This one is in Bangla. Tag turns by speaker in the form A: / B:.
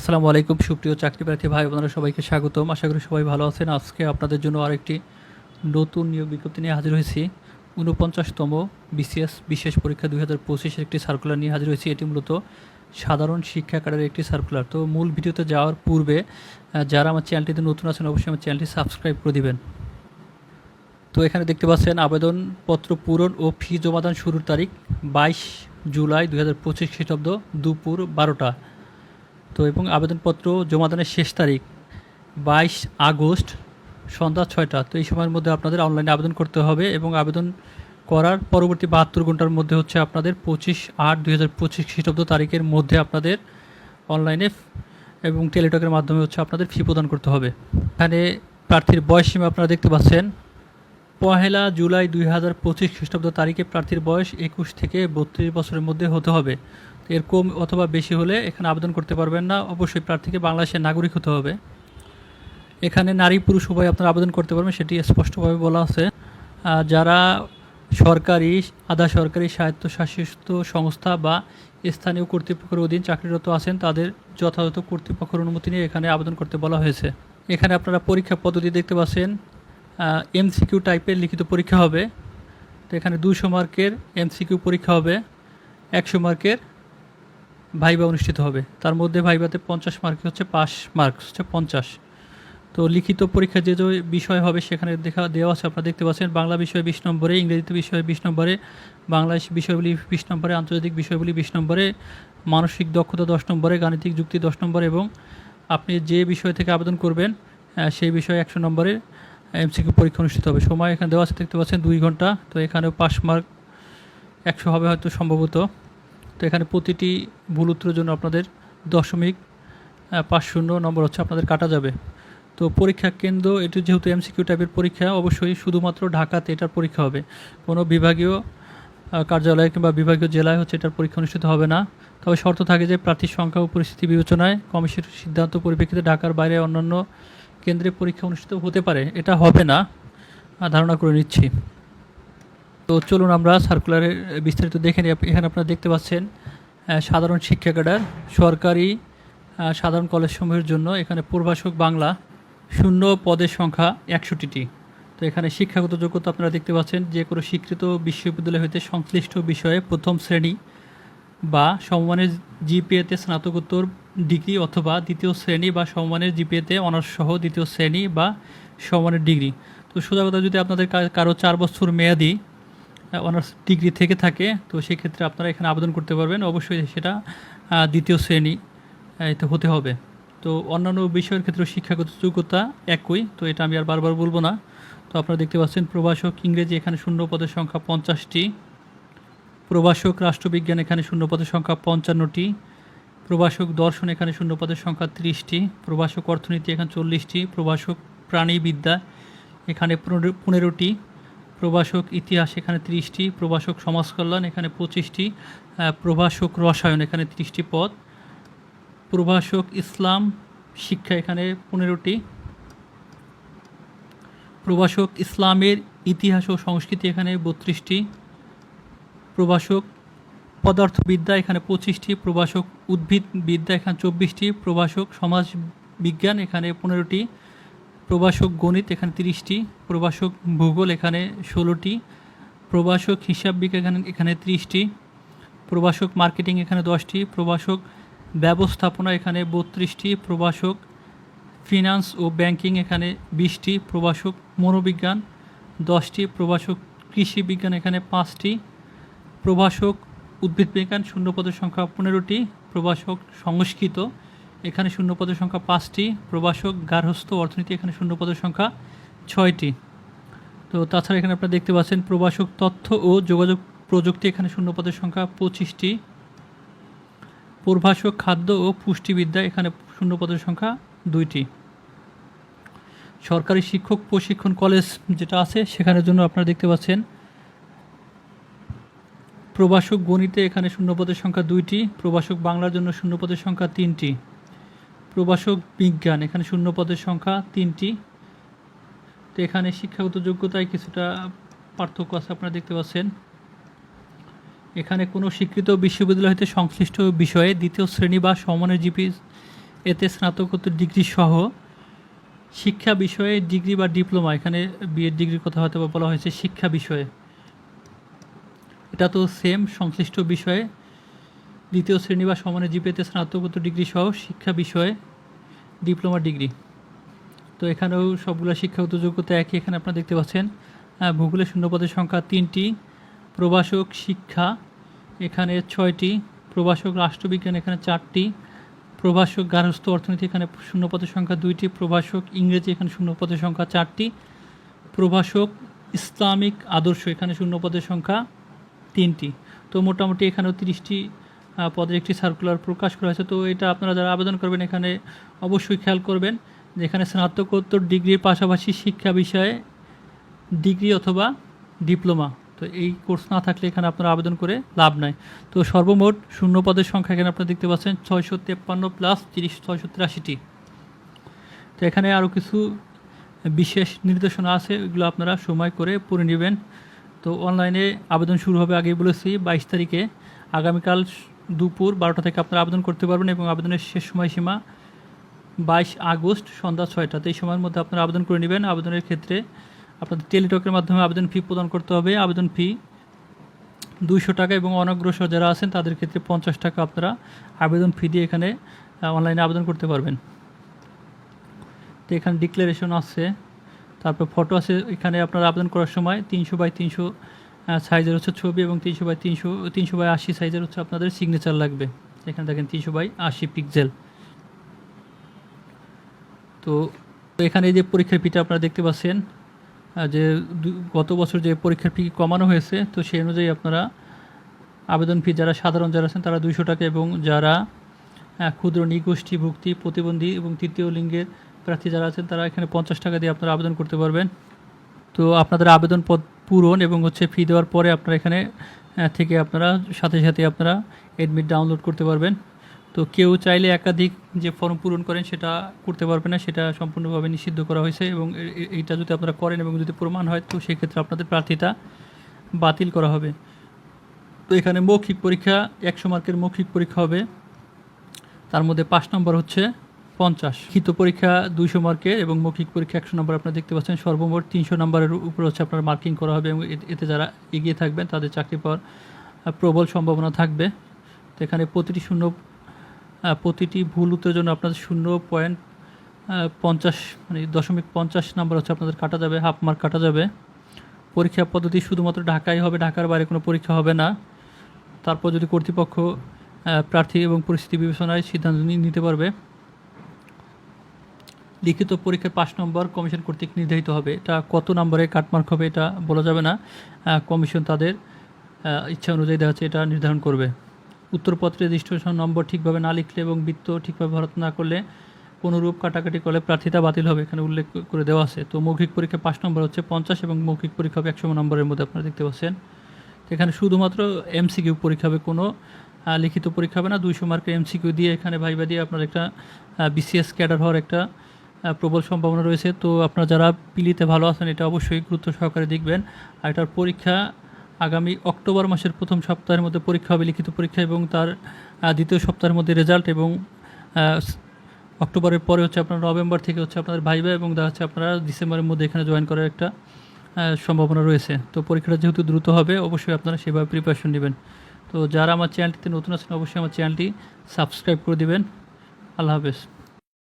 A: আসসালামু আলাইকুম সুপ্রিয় চাকরি প্রার্থী ভাই বোনেরা, সবাইকে স্বাগতম। আশা করি সবাই ভালো আছেন। আজকে আপনাদের জন্য আরেকটি নতুন নিয়োগ বিজ্ঞপ্তি নিয়ে হাজির হয়েছি। ৪৯তম বিসিএস বিশেষ পরীক্ষা 2025-এর একটি সার্কুলার নিয়ে হাজির হয়েছি। এটি মূলত সাধারণ শিক্ষা ক্যাডারের একটি সার্কুলার। তো মূল ভিডিওতে যাওয়ার পূর্বে যারা আমার চ্যানেলটিতে নতুন আছেন অবশ্যই আমার চ্যানেলটি সাবস্ক্রাইব করে দিবেন। তো এখানে দেখতে পাচ্ছেন আবেদনপত্র পূরণ ও ফি জমাদান শুরুর তারিখ 22 জুলাই 2025 খ্রিস্টাব্দ দুপুর 12টা। তো এবং আবেদনপত্র জমাদানের শেষ তারিখ 22 আগস্ট সন্ধ্যা 6টা। তো এই সময়ের মধ্যে আপনাদের অনলাইনে আবেদন করতে হবে এবং আবেদন করার পরবর্তী 72 ঘন্টার মধ্যে হচ্ছে আপনাদের 25/8/2025 খ্রিস্টাব্দ তারিখের মধ্যে আপনাদের অনলাইনে এবং টেলিটকের মাধ্যমে হচ্ছে আপনাদের ফি প্রদান করতে হবে। এখানে প্রার্থীর বয়সসীমা আপনারা দেখতে পাচ্ছেন 1 জুলাই 2025 খ্রিস্টাব্দ তারিখে প্রার্থীর বয়স 21 থেকে 32 বছরের মধ্যে হতে হবে। এর কম অথবা বেশি হলে এখানে আবেদন করতে পারবেন না। অবশ্যই প্রার্থীকে বাংলাদেশের নাগরিক হতে হবে। এখানে নারী পুরুষ উভয় আপনারা আবেদন করতে পারবেন, সেটি স্পষ্টভাবে বলা আছে। যারা সরকারি, আধা সরকারি, স্বায়ত্তশাসিত সংস্থা বা স্থানীয় কর্তৃপক্ষের অধীন চাকরিরত আছেন তাদের যথাযথ কর্তৃপক্ষের অনুমতি নিয়ে এখানে আবেদন করতে বলা হয়েছে। এখানে আপনারা পরীক্ষা পদ্ধতি দেখতে পাচ্ছেন। এমসিকিউ টাইপের লিখিত পরীক্ষা হবে। তো এখানে 200 মার্কের এমসিকিউ পরীক্ষা হবে, 100 মার্কের ভাইবা অনুষ্ঠিত হবে। তার মধ্যে ভাইবাতে 50 মার্ক হচ্ছে পাস মার্কস হচ্ছে 50। তো লিখিত পরীক্ষা যে বিষয় হবে সেখানে দেওয়া আছে, আপনারা দেখতে পাচ্ছেন। বাংলা বিষয় 20 নম্বরে, ইংরেজিতে বিষয় 20 নম্বরে, বাংলাদেশ বিষয়গুলি 20 নম্বরে, আন্তর্জাতিক বিষয়গুলি 20 নম্বরে, মানসিক দক্ষতা 10 নম্বরে, গাণিতিক যুক্তি 10 নম্বরে এবং আপনি যে বিষয় থেকে আবেদন করবেন সেই বিষয়ে 100 নম্বরে এমসিকিউ পরীক্ষা অনুষ্ঠিত হবে। সময় এখানে দেওয়া আছে, দেখতে পাচ্ছেন 2 ঘন্টা। তো এখানেও পাস মার্ক 100 হবে হয়তো সম্ভবত। তো এখানে প্রতিটি ভুল উত্তরের জন্য আপনাদের 0.50 নম্বর হচ্ছে আপনাদের কাটা যাবে। তো পরীক্ষা কেন্দ্র এটি যেহেতু এমসিকিউ টাইপের পরীক্ষা, অবশ্যই শুধুমাত্র ঢাকাতে এটার পরীক্ষা হবে। কোনো বিভাগীয় কার্যালয় কিংবা বিভাগীয় জেলায় হচ্ছে এটার পরীক্ষা অনুষ্ঠিত হবে না। তবে শর্ত থাকে যে প্রার্থীর সংখ্যা ও পরিস্থিতি বিবেচনায় কমিশনের সিদ্ধান্ত পরিপ্রেক্ষিতে ঢাকার বাইরে অন্যান্য কেন্দ্রে পরীক্ষা অনুষ্ঠিত হতে পারে। এটা হবে না, ধারণা করে নিচ্ছি। তো চলুন আমরা সার্কুলারের বিস্তারিত দেখে নিই। এখানে আপনারা দেখতে পাচ্ছেন সাধারণ শিক্ষা ক্যাডার সরকারি সাধারণ কলেজসমূহের জন্য এখানে প্রভাষক বাংলা শূন্য পদের সংখ্যা 61টি। তো এখানে শিক্ষাগত যোগ্যতা আপনারা দেখতে পাচ্ছেন যে কোনো স্বীকৃত বিশ্ববিদ্যালয় হইতে সংশ্লিষ্ট বিষয়ে প্রথম শ্রেণী বা সমমানের জিপিএতে স্নাতকোত্তর ডিগ্রি অথবা দ্বিতীয় শ্রেণী বা সমমানের জিপিএতে অনার্স সহ দ্বিতীয় শ্রেণী বা সমমানের ডিগ্রি। তো সোজা কথা, যদি আপনাদের কারো 4 বছর মেয়াদি অনার্স ডিগ্রি থেকে থাকে তো সেক্ষেত্রে আপনারা এখানে আবেদন করতে পারবেন। অবশ্যই সেটা দ্বিতীয় শ্রেণী এতে হতে হবে। তো অন্যান্য বিষয়ের ক্ষেত্রে শিক্ষাগত যোগ্যতা একই, তো এটা আমি আর বারবার বলবো না। তো আপনারা দেখতে পাচ্ছেন প্রভাষক ইংরেজি এখানে শূন্য পদের সংখ্যা 50টি, প্রভাষক রাষ্ট্রবিজ্ঞান এখানে শূন্য পদের সংখ্যা 55টি, প্রভাষক দর্শন এখানে শূন্য পদের সংখ্যা 30টি, প্রভাষক অর্থনীতি এখানে 40টি, প্রভাষক প্রাণীবিদ্যা এখানে 15টি, প্রভাষক ইতিহাস এখানে 30টি, প্রভাষক সমাজকল্যাণ এখানে 25টি, প্রভাষক রসায়ন এখানে 30টি পদ, প্রভাষক ইসলাম শিক্ষা এখানে 15টি, প্রভাষক ইসলামের ইতিহাস ও সংস্কৃতি এখানে 32টি, প্রভাষক পদার্থবিদ্যা এখানে 25টি, প্রভাষক উদ্ভিদবিদ্যা এখানে 24টি, প্রভাষক সমাজ বিজ্ঞান এখানে 15টি, প্রভাষক গণিত এখানে 30টি, প্রভাষক ভূগোল এখানে 16টি, প্রভাষক হিসাব বিজ্ঞান এখানে 30টি, প্রভাষক মার্কেটিং এখানে 10টি, প্রভাষক ব্যবস্থাপনা এখানে 32টি, প্রভাষক ফিনান্স ও ব্যাংকিং এখানে 20টি, প্রভাষক মনোবিজ্ঞান 10টি, প্রভাষক কৃষি বিজ্ঞান এখানে 5টি, প্রভাষক উদ্ভিদ বিজ্ঞান শূন্য পদের সংখ্যা 15টি, প্রভাষক সংস্কৃত এখানে শূন্য পদের সংখ্যা 5টি, প্রভাষক গার্হস্থ্য অর্থনীতি এখানে শূন্য পদের সংখ্যা 6টি। তো তাছাড়া এখানে আপনারা দেখতে পাচ্ছেন প্রভাষক তথ্য ও যোগাযোগ প্রযুক্তি এখানে শূন্য পদের সংখ্যা 25টি, প্রভাষক খাদ্য ও পুষ্টিবিদ্যা এখানে শূন্য পদের সংখ্যা 2টি। সরকারি শিক্ষক প্রশিক্ষণ কলেজ যেটা আছে সেখানের জন্য আপনারা দেখতে পাচ্ছেন প্রভাষক গণিতে এখানে শূন্য পদের সংখ্যা 2টি, প্রভাষক বাংলার জন্য শূন্য পদের সংখ্যা 3টি, প্রভাষক বিজ্ঞান এখানে শূন্য পদের সংখ্যা 3টি। তো এখানে শিক্ষাগত যোগ্যতায় কিছুটা পার্থক্য আছে, আপনারা দেখতে পাচ্ছেন। এখানে কোনো স্বীকৃত বিশ্ববিদ্যালয় হতে সংশ্লিষ্ট বিষয়ে দ্বিতীয় শ্রেণী বা সমমানের জিপি এতে স্নাতকোত্তর ডিগ্রি সহ শিক্ষা বিষয়ে ডিগ্রি বা ডিপ্লোমা, এখানে বিএড ডিগ্রির কথা হয়তো বা বলা হয়েছে শিক্ষা বিষয়ে, এটা তো সেম সংশ্লিষ্ট বিষয়ে দ্বিতীয় শ্রেণী বা সমানের জিপিএতে স্নাতকোত্তর ডিগ্রি সহ শিক্ষা বিষয়ে ডিপ্লোমা ডিগ্রি। তো এখানেও সবগুলো শিক্ষাগত যোগ্যতা একই। এখানে আপনারা দেখতে পাচ্ছেন ভূগোলের শূন্যপদের সংখ্যা 3টি, প্রভাষক শিক্ষা এখানে 6টি, প্রভাষক রাষ্ট্রবিজ্ঞান এখানে 4টি, প্রভাষক গার্হস্থ্য অর্থনীতি এখানে শূন্যপদের সংখ্যা 2টি, প্রভাষক ইংরেজি এখানে শূন্যপদের সংখ্যা 4টি, প্রভাষক ইসলামিক আদর্শ এখানে শূন্যপদের সংখ্যা 3টি। তো মোটামুটি এখানেও 30টি পদের একটি সার্কুলার প্রকাশ করা হয়েছে। তো এটা আপনারা যারা আবেদন করবেন এখানে অবশ্যই খেয়াল করবেন যে এখানে স্নাতকোত্তর ডিগ্রির পাশাপাশি শিক্ষা বিষয়ে ডিগ্রি অথবা ডিপ্লোমা, তো এই কোর্স না থাকলে এখানে আপনারা আবেদন করে লাভ নাই। তো সর্বমোট শূন্য পদের সংখ্যা এখানে আপনারা দেখতে পাচ্ছেন 653 প্লাস 30 683টি। তো এখানে আরও কিছু বিশেষ নির্দেশনা আছে, এগুলো আপনারা সময় করে পড়ে নেবেন। তো অনলাইনে আবেদন শুরু হবে আগেই বলেছি 22 তারিখে, আগামীকাল দুপুর 12টা থেকে আপনারা আবেদন করতে পারবেন এবং আবেদনের শেষ সময়সীমা 22 আগস্ট সন্ধ্যা 6টা। এই সময়ের মধ্যে আপনারা আবেদন করে নেবেন। আবেদনের ক্ষেত্রে আপনাদের টেলিটকের মাধ্যমে আবেদন ফি প্রদান করতে হবে। আবেদন ফি 200 টাকা এবং অনগ্রসর যারা আছেন তাদের ক্ষেত্রে 50 টাকা আপনারা আবেদন ফি দিয়ে এখানে অনলাইনে আবেদন করতে পারবেন। তো এখানে ডিক্লারেশন আছে, তারপর ফটো আছে। এখানে আপনারা আবেদন করার সময় 300x300 সাইজের হচ্ছে ছবি এবং 300x80 সাইজের হচ্ছে আপনাদের সিগনেচার লাগবে। এখানে দেখেন 300x80 পিক্সেল। তো এখানে এই যে পরীক্ষার ফিটা আপনারা দেখতে পাচ্ছেন যে গত বছর যে পরীক্ষার ফি কমানো হয়েছে, তো সেই অনুযায়ী আপনারা আবেদন ফি যারা সাধারণ যারা আছেন তারা 200 টাকা এবং যারা ক্ষুদ্র নিগোষ্ঠীভুক্তি প্রতিবন্ধী এবং তৃতীয় লিঙ্গের প্রার্থী যারা আছেন তারা এখানে 50 টাকা দিয়ে আপনারা আবেদন করতে পারবেন। তো আপনাদের আবেদন পূরণ এবং হচ্ছে ফি দেওয়ার পরে আপনারা এখানে থেকে আপনারা সাথে সাথে আপনারা এডমিট ডাউনলোড করতে পারবেন। তো কেউ চাইলে একাধিক যে ফর্ম পূরণ করেন সেটা করতে পারবে না, সেটা সম্পূর্ণভাবে নিষিদ্ধ করা হয়েছে এবং এইটা যদি আপনারা করেন এবং যদি প্রমাণ হয় তো সেক্ষেত্রে আপনাদের প্রার্থিতা বাতিল করা হবে। তো এখানে মৌখিক পরীক্ষা 100 মার্কের মৌখিক পরীক্ষা হবে, তার মধ্যে 5 নম্বর হচ্ছে 50, লিখিত পরীক্ষা 200 মার্কের এবং মৌখিক পরীক্ষা 100 নম্বর। আপনারা দেখতে পাচ্ছেন সর্বমোট 300 নম্বরের উপরে হচ্ছে আপনার মার্কিং করা হবে এবং এতে যারা এগিয়ে থাকবেন তাদের চাকরি পাওয়ার প্রবল সম্ভাবনা থাকবে। তো এখানে প্রতিটি ভুল উত্তরের জন্য আপনাদের 0.50 মানে 0.50 নাম্বার হচ্ছে আপনাদের কাটা যাবে, হাফ মার্ক কাটা যাবে। পরীক্ষা পদ্ধতি শুধুমাত্র ঢাকায় হবে, ঢাকার বাইরে কোনো পরীক্ষা হবে না। তারপর যদি কর্তৃপক্ষ প্রার্থী এবং পরিস্থিতি বিবেচনায় সিদ্ধান্ত নিতে পারবে। লিখিত পরীক্ষার 5 নম্বর কমিশন কর্তৃক নির্ধারিত হবে, এটা কত নম্বরে কাটমার্ক হবে এটা বলা যাবে না, কমিশন তাদের ইচ্ছা অনুযায়ী দেখা যাচ্ছে এটা নির্ধারণ করবে। উত্তরপত্রে রেজিস্ট্রেশন নম্বর ঠিকভাবে না লিখলে এবং বৃত্ত ঠিকভাবে ভরাট না করলে কোনোরূপ কাটাকাটি করলে প্রার্থিতা বাতিল হবে, এখানে উল্লেখ করে দেওয়া আছে। তো মৌখিক পরীক্ষা 5 নম্বর হচ্ছে 50 এবং মৌখিক পরীক্ষা হবে 100 নম্বরের মধ্যে আপনারা দেখতে পাচ্ছেন। এখানে শুধুমাত্র এমসিকিউ পরীক্ষা হবে, কোনো লিখিত পরীক্ষা হবে না। 200 মার্কের এমসিকিউ দিয়ে এখানে ভাইবা দিয়ে আপনার একটা বিসিএস ক্যাডার হওয়ার একটা প্রবল সম্ভাবনা রয়েছে। তো আপনারা যারা পিলিতে ভালো আছেন এটা অবশ্যই গুরুত্ব সহকারে দেখবেন। আর এটার পরীক্ষা আগামী অক্টোবর মাসের প্রথম সপ্তাহের মধ্যে পরীক্ষা হবে, লিখিত পরীক্ষা, এবং তার দ্বিতীয় সপ্তাহের মধ্যে রেজাল্ট, এবং অক্টোবরের পরে হচ্ছে আপনার নভেম্বর থেকে হচ্ছে আপনাদের ভাইবা এবং দেখা যাচ্ছে আপনারা ডিসেম্বরের মধ্যে এখানে জয়েন করার একটা সম্ভাবনা রয়েছে। তো পরীক্ষাটা যেহেতু দ্রুত হবে অবশ্যই আপনারা সেভাবে প্রিপারেশন নেবেন। তো যারা আমার চ্যানেলটিতে নতুন আছেন অবশ্যই আমার চ্যানেলটি সাবস্ক্রাইব করে দেবেন। আল্লাহ হাফেজ।